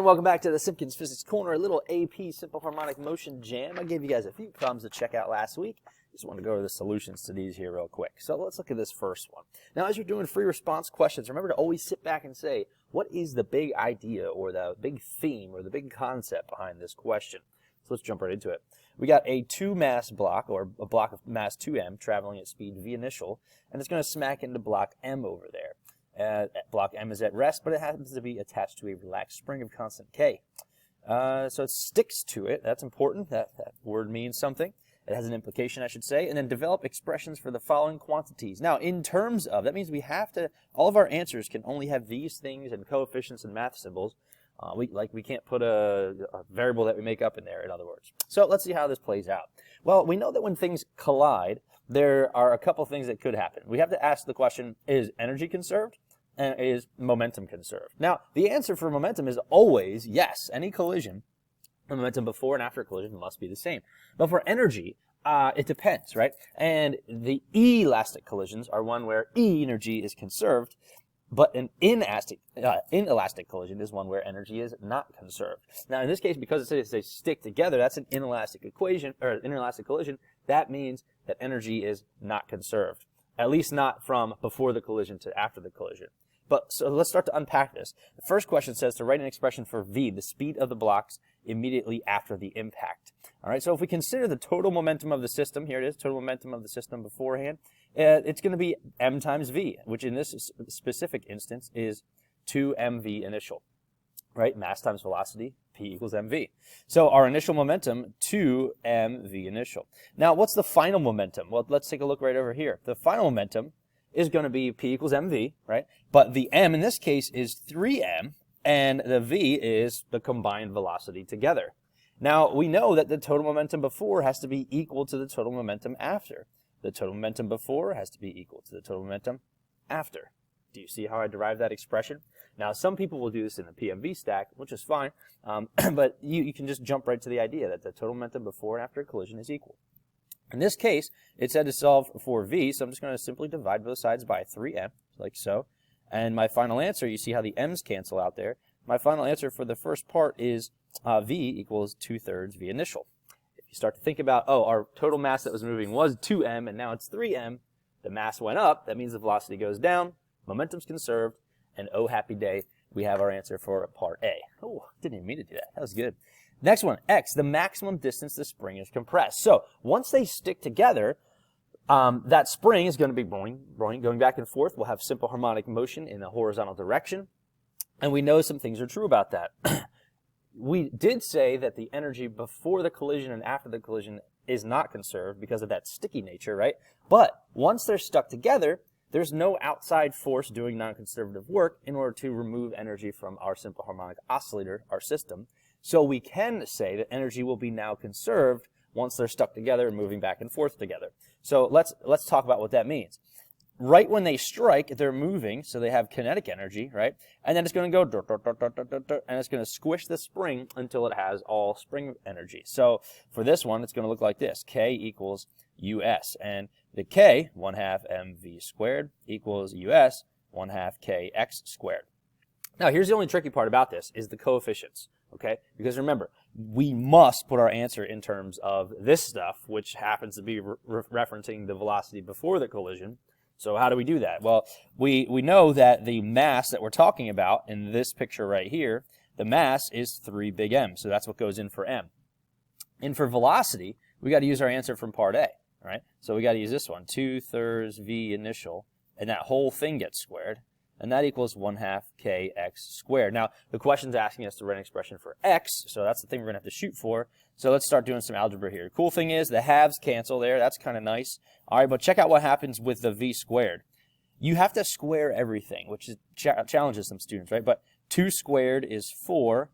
welcome back to the Simkins Physics Corner, a little AP Simple Harmonic Motion Jam. I gave you guys a few problems to check out last week. Just want to go over the solutions to these here real quick. So let's look at this first one. Now, as you're doing free response questions, remember to always sit back and say, what is the big idea or the big theme or the big concept behind this question? So let's jump right into it. We got a 2-mass block, or a block of mass 2m, traveling at speed v initial, and it's going to smack into block m over there. Block M is at rest, but it happens to be attached to a relaxed spring of constant K. So it sticks to it. That's important. That word means something. It has an implication, I should say. And then develop expressions for the following quantities. Now, in terms of, that means we have to, all of our answers can only have these things and coefficients and math symbols. We can't put a variable that we make up in there, in other words. So let's see how this plays out. Well, we know that when things collide, there are a couple things that could happen. We have to ask the question, is energy conserved? And is momentum conserved? Now, the answer for momentum is always yes. Any collision, the momentum before and after a collision must be the same. But for energy, it depends, right? And the elastic collisions are one where energy is conserved, but an inelastic collision is one where energy is not conserved. Now, in this case, because it says they stick together, that's an inelastic equation, or an inelastic collision. That means that energy is not conserved, at least not from before the collision to after the collision. But so let's start to unpack this. The first question says to write an expression for v, the speed of the blocks immediately after the impact. All right, so if we consider the total momentum of the system, here it is, total momentum of the system beforehand, it's going to be m times v, which in this specific instance is 2mv initial, right? Mass times velocity, p equals mv. So our initial momentum, 2mv initial. Now, what's the final momentum? Well, let's take a look right over here. The final momentum is going to be p equals mv, right? But the m in this case is 3m, and the v is the combined velocity together. Now, we know that the total momentum before has to be equal to the total momentum after. The total momentum before has to be equal to the total momentum after. Do you see how I derived that expression? Now, some people will do this in the PMV stack, which is fine, but you can just jump right to the idea that the total momentum before and after a collision is equal. In this case, it said to solve for v, so I'm just going to simply divide both sides by 3m, like so. And my final answer, you see how the m's cancel out there. My final answer for the first part is v equals 2/3 v initial. If you start to think about, oh, our total mass that was moving was 2m, and now it's 3m, the mass went up, that means the velocity goes down, momentum's conserved, and oh, happy day, we have our answer for part A. Oh, didn't even mean to do that. That was good. Next one, x, the maximum distance the spring is compressed. So once they stick together, that spring is going to be going back and forth. We'll have simple harmonic motion in the horizontal direction. And we know some things are true about that. We did say that the energy before the collision and after the collision is not conserved because of that sticky nature, right? But once they're stuck together, there's no outside force doing non-conservative work in order to remove energy from our simple harmonic oscillator, our system. So we can say that energy will be now conserved once they're stuck together and moving back and forth together. So let's talk about what that means. Right when they strike, they're moving, so they have kinetic energy, right? And then it's going to go, and it's going to squish the spring until it has all spring energy. So for this one, it's going to look like this. K equals US. And the K, 1/2 mv squared, equals US, 1/2 kx squared. Now, here's the only tricky part about this, is the coefficients. Okay, because remember, we must put our answer in terms of this stuff, which happens to be referencing the velocity before the collision. So how do we do that? Well, we know that the mass that we're talking about in this picture right here, the mass is 3 big M. So that's what goes in for M. And for velocity, we got to use our answer from part A, right? So we got to use this one, 2/3 v initial, and that whole thing gets squared. And that equals 1/2 kx squared. Now, the question's asking us to write an expression for x, so that's the thing we're going to have to shoot for. So let's start doing some algebra here. Cool thing is the halves cancel there. That's kind of nice. All right, but check out what happens with the v squared. You have to square everything, which is challenges some students, right? But 2 squared is 4,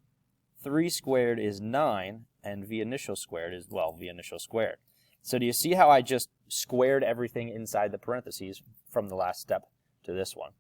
3 squared is 9, and v initial squared is, well, v initial squared. So do you see how I just squared everything inside the parentheses from the last step to this one?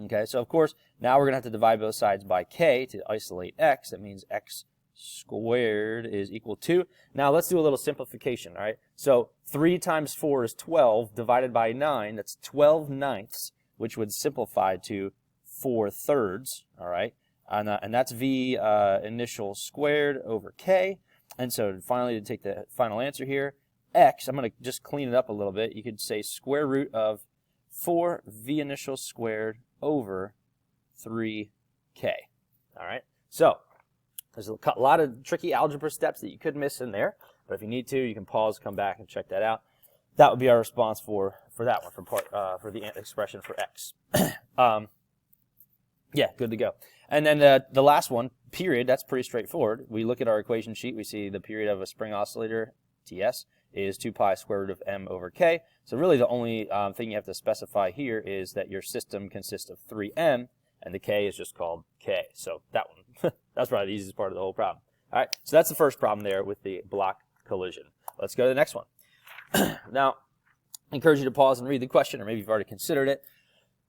Okay, so of course, now we're going to have to divide both sides by k to isolate x. That means x squared is equal to. Now let's do a little simplification, all right? So 3 times 4 is 12, divided by 9, that's 12/9, which would simplify to 4/3, all right? and that's v initial squared over k. And so finally, to take the final answer here, x, I'm going to just clean it up a little bit. You could say square root of 4 v initial squared over 3k. All right, so there's a lot of tricky algebra steps that you could miss in there, but if you need to, you can pause, come back, and check that out. That would be our response for that one, for the expression for x. Yeah, good to go. And then the last one, period, that's pretty straightforward. We look at our equation sheet, we see the period of a spring oscillator, Ts, is 2 pi square root of m over k. So really the only thing you have to specify here is that your system consists of 3m, and the k is just called k. So that one, that's probably the easiest part of the whole problem. All right, so that's the first problem there with the block collision. Let's go to the next one. Now, I encourage you to pause and read the question, or maybe you've already considered it.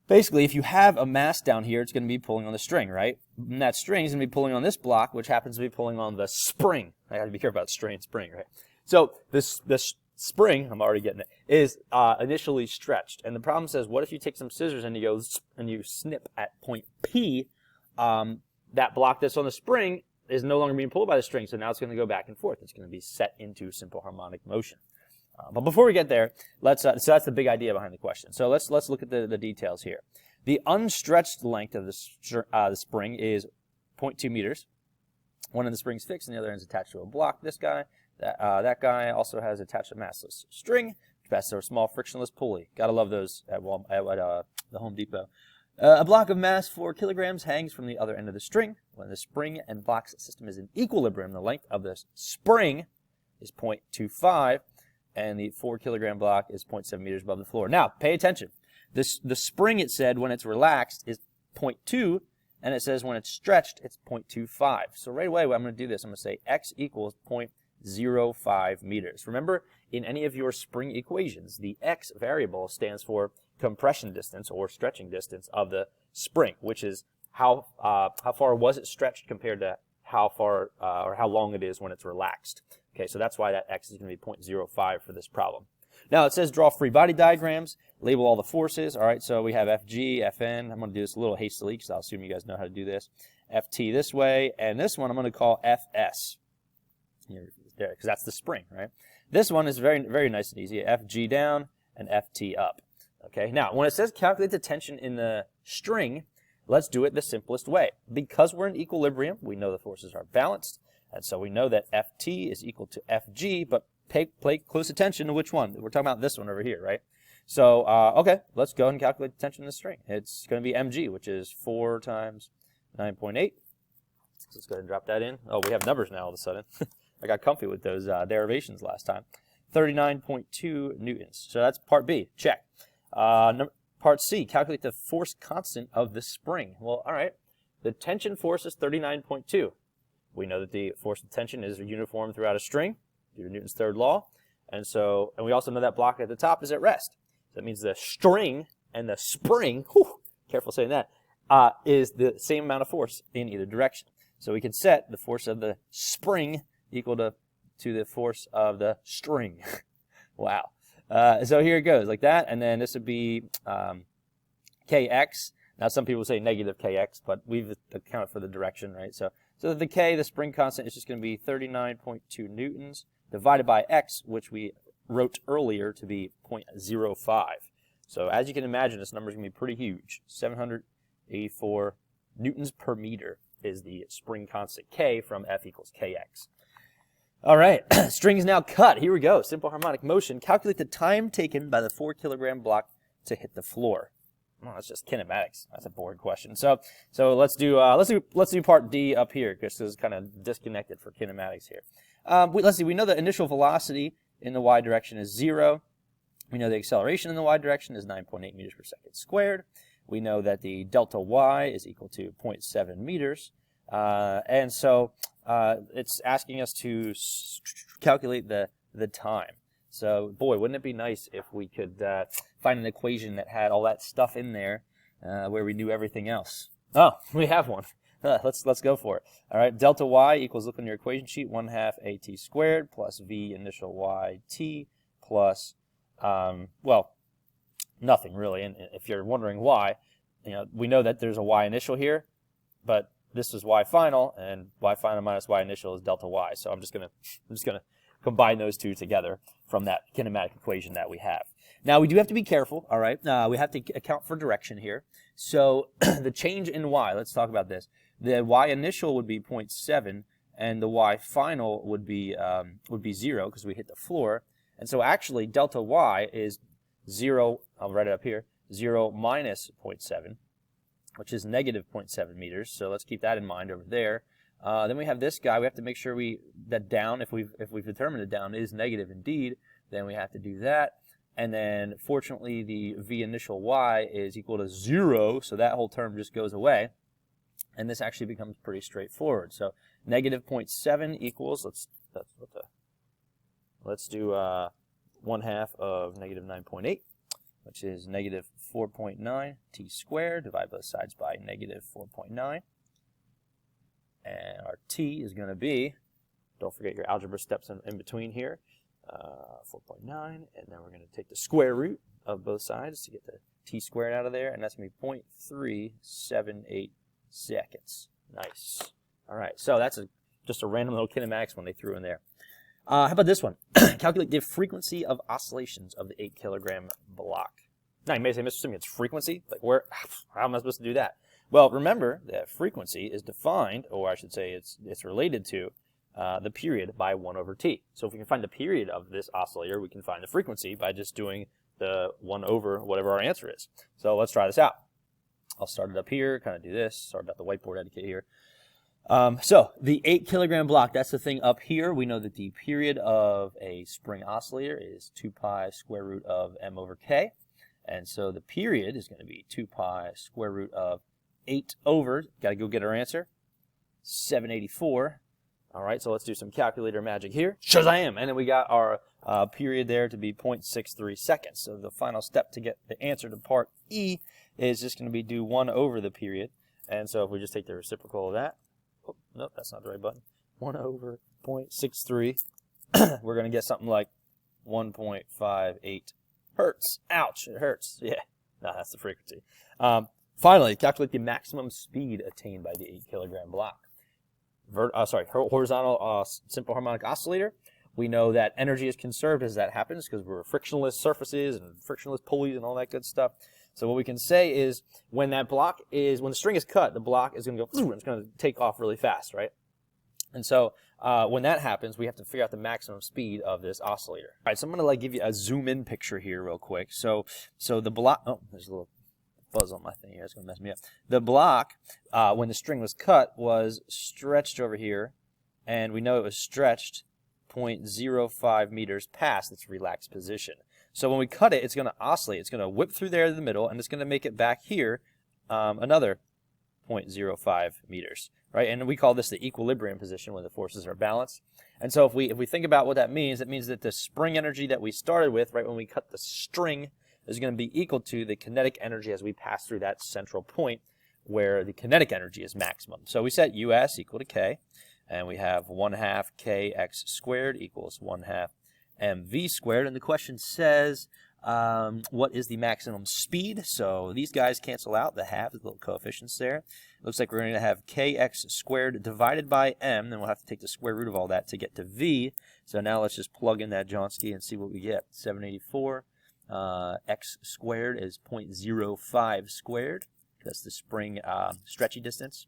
Basically, if you have a mass down here, it's going to be pulling on the string, right? And that string is going to be pulling on this block, which happens to be pulling on the spring. I have to be careful about strain spring, right? So this spring, I'm already getting it, is initially stretched. And the problem says, what if you take some scissors and you go and you snip at point P? That block that's on the spring is no longer being pulled by the string, so now it's going to go back and forth. It's going to be set into simple harmonic motion. But before we get there, so that's the big idea behind the question. So let's look at the details here. The unstretched length of the spring is 0.2 meters. One end of the spring's fixed, and the other end is attached to a block. This guy, that guy also has attached a massless string, which passes through a small frictionless pulley. Gotta love those at the Home Depot. A block of mass 4 kilograms hangs from the other end of the string. When the spring and block system is in equilibrium, the length of the spring is 0.25. And the 4 kilogram block is 0.7 meters above the floor. Now, pay attention. The spring, it said, when it's relaxed, is 0.2, and it says when it's stretched, it's 0.25. So right away, what I'm going to do this, I'm going to say x equals 0.05 meters. Remember, in any of your spring equations, the x variable stands for compression distance or stretching distance of the spring, which is how far was it stretched compared to how far or how long it is when it's relaxed. Okay, so that's why that x is going to be 0.05 for this problem. Now it says draw free body diagrams, label all the forces. All right, so we have Fg, Fn. I'm going to do this a little hastily because I'll assume you guys know how to do this. Ft this way, and this one I'm going to call Fs. Here, there, because that's the spring, right? This one is very, very nice and easy. Fg down and Ft up. Okay, now when it says calculate the tension in the string, let's do it the simplest way. Because we're in equilibrium, we know the forces are balanced. And so we know that Ft is equal to Fg, but pay close attention to which one. We're talking about this one over here, right? So, okay, let's go and calculate the tension in the string. It's going to be mg, which is 4 times 9.8. So let's go ahead and drop that in. Oh, we have numbers now all of a sudden. I got comfy with those derivations last time. 39.2 newtons. So that's part B. Check. Part C, calculate the force constant of the spring. Well, all right. The tension force is 39.2. We know that the force of tension is uniform throughout a string due to Newton's third law. And we also know that block at the top is at rest. So that means the string and the spring, careful saying that, is the same amount of force in either direction. So we can set the force of the spring equal to the force of the string. Wow. So here it goes, like that. And then this would be kx. Now some people say negative kx, but we've accounted for the direction, right? So the k, the spring constant, is just going to be 39.2 newtons divided by x, which we wrote earlier to be 0.05. So as you can imagine, this number is going to be pretty huge. 784 newtons per meter is the spring constant k from F equals kx. All right, string is now cut. Here we go. Simple harmonic motion. Calculate the time taken by the 4 kilogram block to hit the floor. Oh, that's just kinematics. That's a boring question. So let's do part D up here because this is kind of disconnected for kinematics here. Let's see. We know the initial velocity in the y direction is 0. We know the acceleration in the y direction is 9.8 meters per second squared. We know that the delta y is equal to 0.7 meters. And so it's asking us to calculate the time. So, boy, wouldn't it be nice if we could find an equation that had all that stuff in there where we knew everything else. Oh, we have one. Let's go for it. All right, delta y equals, look on your equation sheet, 1/2 at squared plus v initial y t plus, well, nothing really. And if you're wondering why, we know that there's a y initial here, but this is y final, and y final minus y initial is delta y. So I'm just gonna combine those two together from that kinematic equation that we have. Now we do have to be careful, all right? We have to account for direction here. So the change in y, let's talk about this. The y initial would be 0.7, and the y final would be 0 because we hit the floor. And so actually delta y is 0, I'll write it up here, 0 minus 0.7, which is negative 0.7 meters. So let's keep that in mind over there. Then we have this guy. We have to make sure that down, if we've determined that down is negative indeed, then we have to do that. And then fortunately the v initial y is equal to 0, so that whole term just goes away. And this actually becomes pretty straightforward. So negative 0.7 equals, let's do 1/2 of negative 9.8, which is negative 4.9 t squared. Divide both sides by negative 4.9. And our t is going to be, don't forget your algebra steps in between here, 4.9, and then we're going to take the square root of both sides to get the t squared out of there, and that's going to be 0.378 seconds. Nice. All right, so that's just a random little kinematics one they threw in there. How about this one? Calculate the frequency of oscillations of the 8 kilogram block. Now you may say, Mr. Simkins, frequency? Like how am I supposed to do that? Well, remember that frequency is defined, or I should say it's related to the period by 1/t. So if we can find the period of this oscillator, we can find the frequency by just doing the 1/, whatever our answer is. So let's try this out. I'll start it up here, kind of do this. Sorry about the whiteboard etiquette here. So the 8 kilogram block, that's the thing up here. We know that the period of a spring oscillator is 2 pi square root of m/k. And so the period is going to be 2 pi square root of 8 over, got to go get our answer, 784. All right, so let's do some calculator magic here. Shazam! And then we got our period there to be 0.63 seconds. So the final step to get the answer to part E is just going to be do 1 over the period. And so if we just take the reciprocal of that, oh, nope, that's not the right button. 1 over 0.63, we're going to get something like 1.58 hertz. Ouch, it hurts. Yeah, no, that's the frequency. Finally, calculate the maximum speed attained by the 8 kilogram block. Horizontal simple harmonic oscillator. We know that energy is conserved as that happens because we're frictionless surfaces and frictionless pulleys and all that good stuff. So what we can say is when the string is cut, the block is going to go, it's going to take off really fast, right? And so when that happens, we have to figure out the maximum speed of this oscillator. All right, so I'm going to give you a zoom in picture here real quick. So the block, oh, there's a little buzz on my thing here. It's going to mess me up. The block, when the string was cut, was stretched over here, and we know it was stretched 0.05 meters past its relaxed position. So when we cut it, it's going to oscillate. It's going to whip through there in the middle, and it's going to make it back here another 0.05 meters, right? And we call this the equilibrium position when the forces are balanced. And so if we think about what that means, it means that the spring energy that we started with, right when we cut the string, is going to be equal to the kinetic energy as we pass through that central point where the kinetic energy is maximum. So we set US equal to K, and we have 1/2 kx squared equals 1/2 mv squared. And the question says, what is the maximum speed? So these guys cancel out, the half, the little coefficients there. Looks like we're going to have kx squared divided by m, then we'll have to take the square root of all that to get to v. So now let's just plug in that Johnsky and see what we get. 784. X squared is 0.05 squared. That's the spring stretchy distance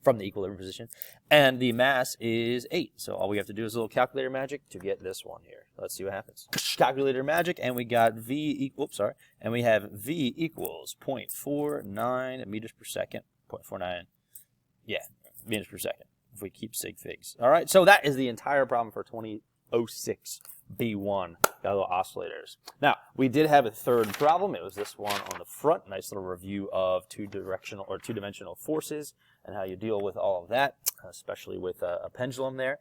from the equilibrium position. And the mass is 8. So all we have to do is a little calculator magic to get this one here. Let's see what happens. Calculator magic, and we got and we have V equals 0.49 meters per second. 0.49, yeah, meters per second, if we keep sig figs. All right, so that is the entire problem for 2006. B1, got little oscillators. Now, we did have a third problem. It was this one on the front. Nice little review of two-dimensional forces and how you deal with all of that, especially with a pendulum there.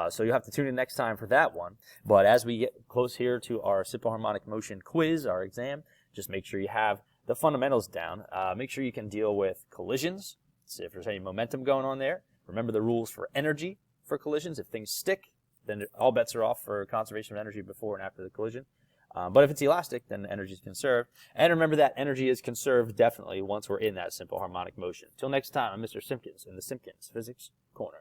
So you'll have to tune in next time for that one. But as we get close here to our simple harmonic motion quiz, our exam, just make sure you have the fundamentals down. Make sure you can deal with collisions, see if there's any momentum going on there. Remember the rules for energy for collisions. If things stick, then all bets are off for conservation of energy before and after the collision. But if it's elastic, then the energy is conserved. And remember that energy is conserved definitely once we're in that simple harmonic motion. Till next time, I'm Mr. Simkins in the Simkins Physics Corner.